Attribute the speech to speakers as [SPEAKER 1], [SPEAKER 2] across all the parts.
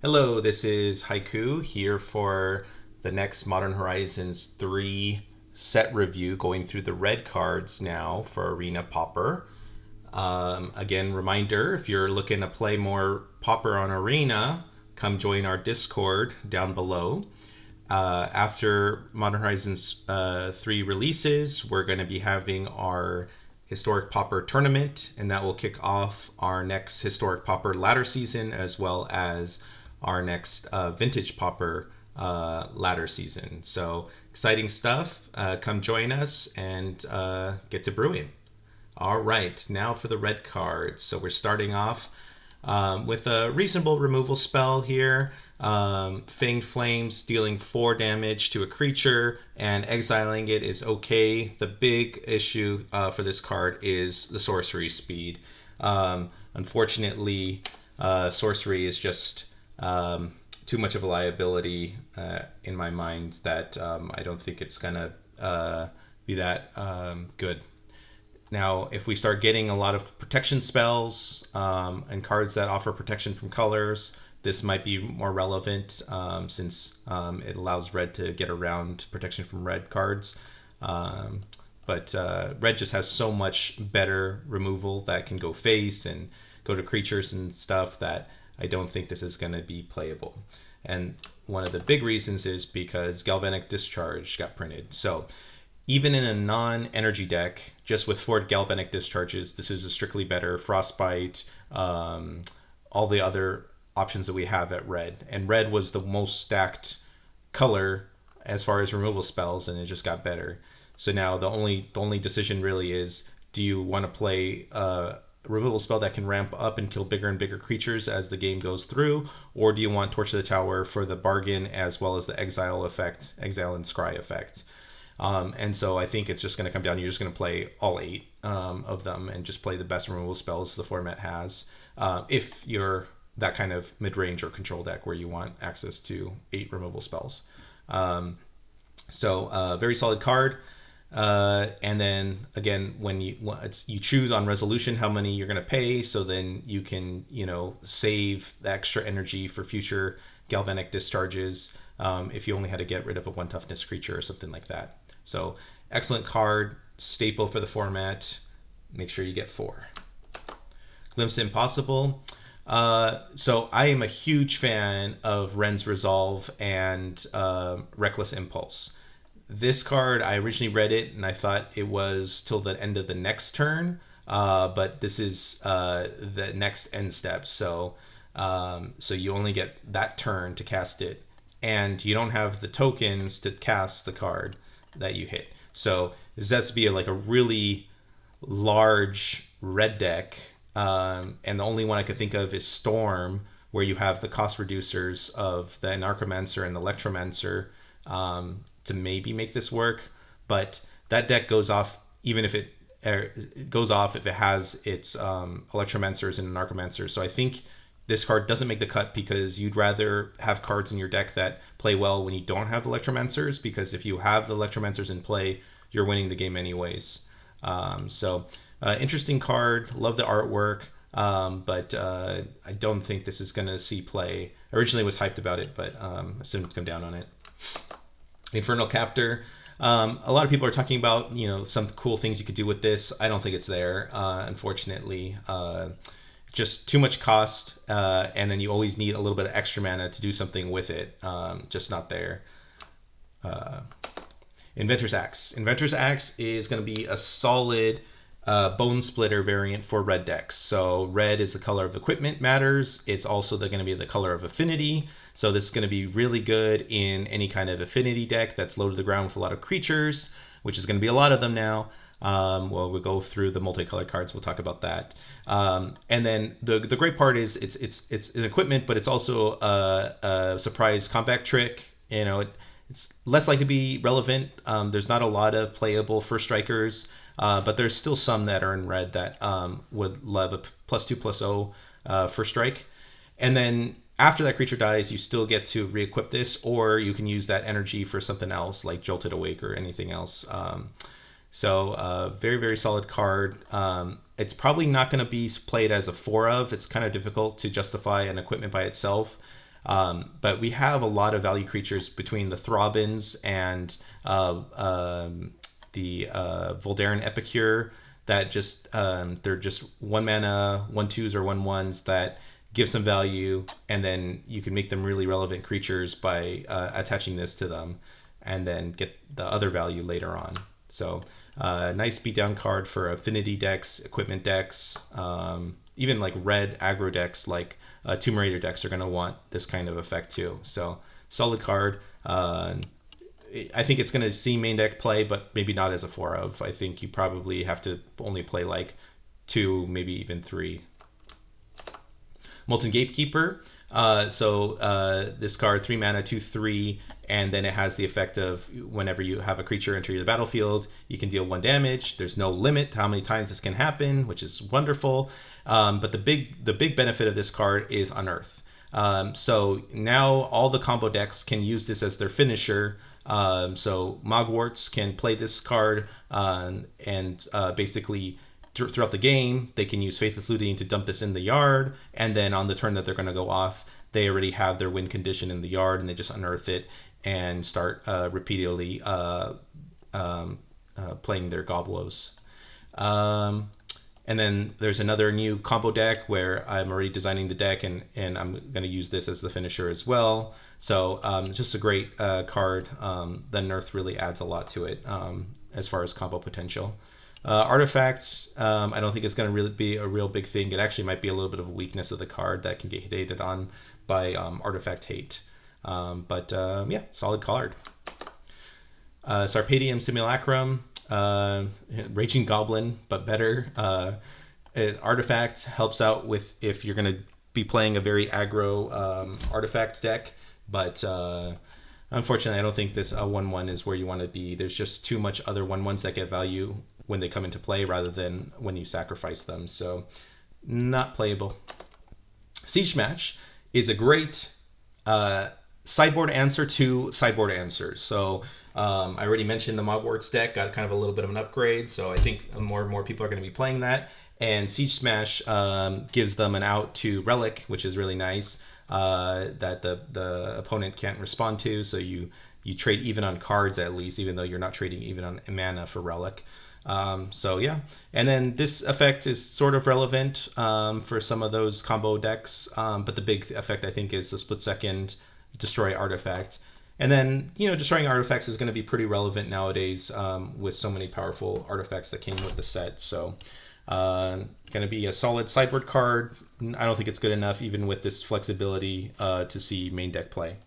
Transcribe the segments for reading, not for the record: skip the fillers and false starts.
[SPEAKER 1] Hello, this is Haiku here for the next Modern Horizons 3 set review, going through the red cards now for Arena Pauper. Again, reminder, if you're looking to play more Pauper on Arena, come join our Discord down below. After Modern Horizons 3 releases, we're going to be having our Historic Pauper tournament, and that will kick off our next Historic Pauper ladder season, as well as our next Vintage Pauper ladder season. So exciting stuff. Come join us and get to brewing. All right, now for the red cards. So we're starting off with a reasonable removal spell here. Fanged Flames dealing 4 damage to a creature and exiling it is okay. The big issue for this card is the sorcery speed. Unfortunately, sorcery is just too much of a liability in my mind that I don't think it's going to be that good. Now, if we start getting a lot of protection spells and cards that offer protection from colors, this might be more relevant since it allows red to get around protection from red cards. But red just has so much better removal that can go face and go to creatures and stuff that I don't think this is going to be playable. And one of the big reasons is because Galvanic Discharge got printed. So even in a non-energy deck, just with 4 Galvanic Discharges, this is a strictly better Frostbite, all the other options that we have at red. And red was the most stacked color as far as removal spells, and it just got better. So now the only decision really is, do you want to play a removal spell that can ramp up and kill bigger and bigger creatures as the game goes through, or do you want Torch of the Tower for the bargain as well as the exile effect, exile and scry effect? And so I think it's just going to come down. You're just going to play all 8 of them and just play the best removal spells the format has. If you're that kind of mid-range or control deck where you want access to 8 removal spells. So very solid card. And then again, when you choose on resolution how many you're going to pay, so then you can save the extra energy for future Galvanic Discharges if you only had to get rid of a 1 toughness creature or something like that. So excellent card, staple for the format. Make sure you get 4. Glimpse Impossible. So I am a huge fan of Ren's Resolve and Reckless Impulse. This card, I originally read it and I thought it was till the end of the next turn, but this is the next end step. So you only get that turn to cast it, and you don't have the tokens to cast the card that you hit. So this has to be like a really large red deck. And the only one I could think of is Storm, where you have the cost reducers of the Anarchomancer and the Electromancer to maybe make this work. But that deck goes off even if it goes off if it has its Electromancers and Anarchomancers. So I think this card doesn't make the cut because you'd rather have cards in your deck that play well when you don't have Electromancers, because if you have the Electromancers in play, you're winning the game anyways. Interesting card. Love the artwork, but I don't think this is going to see play. Originally was hyped about it, but I assumed to come down on it. Infernal Captor. A lot of people are talking about some cool things you could do with this. I don't think it's there, unfortunately. Just too much cost, and then you always need a little bit of extra mana to do something with it. Just not there. Inventor's Axe. Inventor's Axe is going to be a solid Bone Splitter variant for red decks. So red is the color of equipment matters. It's also going to be the color of affinity. So this is going to be really good in any kind of affinity deck that's low to the ground with a lot of creatures, which is going to be a lot of them now. We'll go through the multicolored cards. We'll talk about that. And then the great part is it's an equipment, but it's also a surprise combat trick. It's less likely to be relevant. There's not a lot of playable first strikers, but there's still some that are in red that would love a +2/+0 first strike. And then after that creature dies, you still get to re-equip this, or you can use that energy for something else like Jolted Awake or anything else. So very, very solid card. It's probably not going to be played as a 4 of. It's kind of difficult to justify an equipment by itself. But we have a lot of value creatures between the Throbbins and the Voldaren Epicure that just they're just 1 mana 1/2s or 1/1s that give some value, and then you can make them really relevant creatures by attaching this to them, and then get the other value later on. So nice beatdown card for affinity decks, equipment decks, even like red aggro decks like Tomb Raider decks are going to want this kind of effect too. So solid card. I think it's going to see main deck play, but maybe not as a 4 of. I think you probably have to only play like 2, maybe even 3. Molten Gatekeeper. This card, 3 mana, 2/3, and then it has the effect of whenever you have a creature enter the battlefield, you can deal 1 damage. There's no limit to how many times this can happen, which is wonderful. But the big benefit of this card is Unearth. So now all the combo decks can use this as their finisher. So Mogwarts can play this card and basically throughout the game, they can use Faithless Looting to dump this in the yard, and then on the turn that they're going to go off, they already have their win condition in the yard, and they just unearth it and start repeatedly playing their Goblos. And then there's another new combo deck where I'm already designing the deck, and I'm going to use this as the finisher as well. So just a great card. The Unearth really adds a lot to it as far as combo potential. Artifacts, I don't think it's going to really be a real big thing. It actually might be a little bit of a weakness of the card that can get hated on by artifact hate. Yeah, solid card. Sarpedium Simulacrum, Raging Goblin, but better. Artifact helps out with if you're going to be playing a very aggro artifact deck, but unfortunately, I don't think this 1/1 is where you want to be. There's just too much other 1/1s that get value when they come into play rather than when you sacrifice them. So not playable. Siege Match is a great sideboard answer to sideboard answers. So I already mentioned the Mogwarts deck got kind of a little bit of an upgrade. So I think more and more people are going to be playing that. And Siege Smash gives them an out to Relic, which is really nice, that the opponent can't respond to. So you trade even on cards at least, even though you're not trading even on mana for Relic. So yeah, and then this effect is sort of relevant for some of those combo decks, but the big effect I think is the split second destroy artifact. And then, destroying artifacts is going to be pretty relevant nowadays with so many powerful artifacts that came with the set. So going to be a solid sideboard card. I don't think it's good enough even with this flexibility to see main deck play.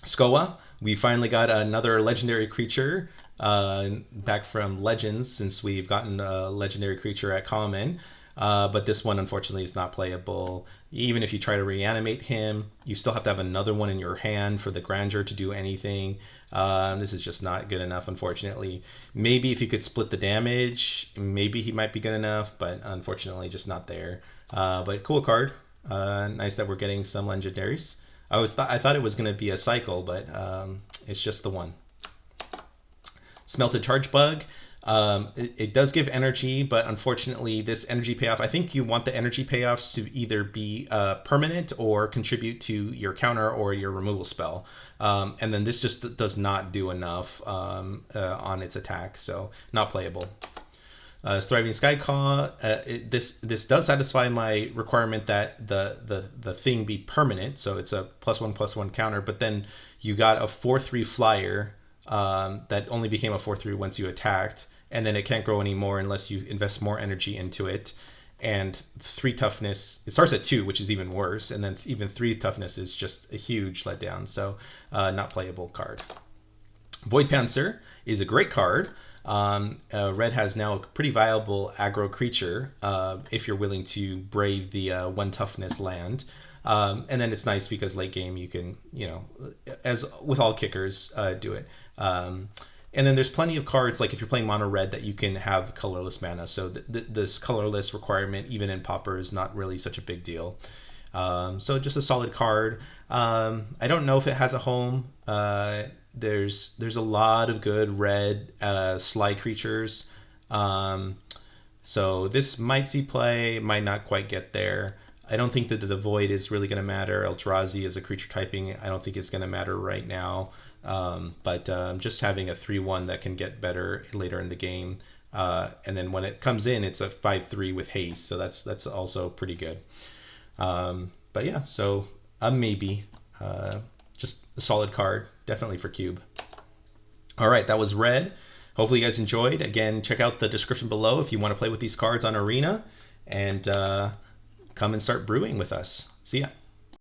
[SPEAKER 1] Skoa, we finally got another legendary creature back from Legends, since we've gotten a legendary creature at common. But this one, unfortunately, is not playable. Even if you try to reanimate him, you still have to have another one in your hand for the Grandeur to do anything. This is just not good enough, unfortunately. Maybe if you could split the damage, maybe he might be good enough, but unfortunately just not there. But cool card. Nice that we're getting some legendaries. I thought it was going to be a cycle, but it's just the one. Smelted Charge Bug. It does give energy, but unfortunately this energy payoff, I think you want the energy payoffs to either be permanent or contribute to your counter or your removal spell. And then this just does not do enough on its attack, so not playable. Thriving Skycaw, this does satisfy my requirement that the thing be permanent, so it's a +1/+1 counter, but then you got a 4/3 flyer that only became a 4/3 once you attacked, and then it can't grow anymore unless you invest more energy into it. And 3 toughness, it starts at 2, which is even worse, and then even 3 toughness is just a huge letdown, so not playable card. Void Panzer is a great card. Red has now a pretty viable aggro creature if you're willing to brave the 1 toughness land. And then it's nice because late game you can, as with all kickers, do it. And then there's plenty of cards, like if you're playing mono red, that you can have colorless mana. So this colorless requirement, even in Pauper, is not really such a big deal. So just a solid card. I don't know if it has a home. There's a lot of good red slide creatures. So this might see play, might not quite get there. I don't think that the Void is really going to matter. Eldrazi as a creature typing, I don't think it's going to matter right now. But just having a 3/1 that can get better later in the game. And then when it comes in, it's a 5/3 with haste, so that's also pretty good. But yeah, so maybe. Just a solid card, definitely for Cube. All right, that was Red. Hopefully you guys enjoyed. Again, check out the description below if you want to play with these cards on Arena, and come and start brewing with us. See ya.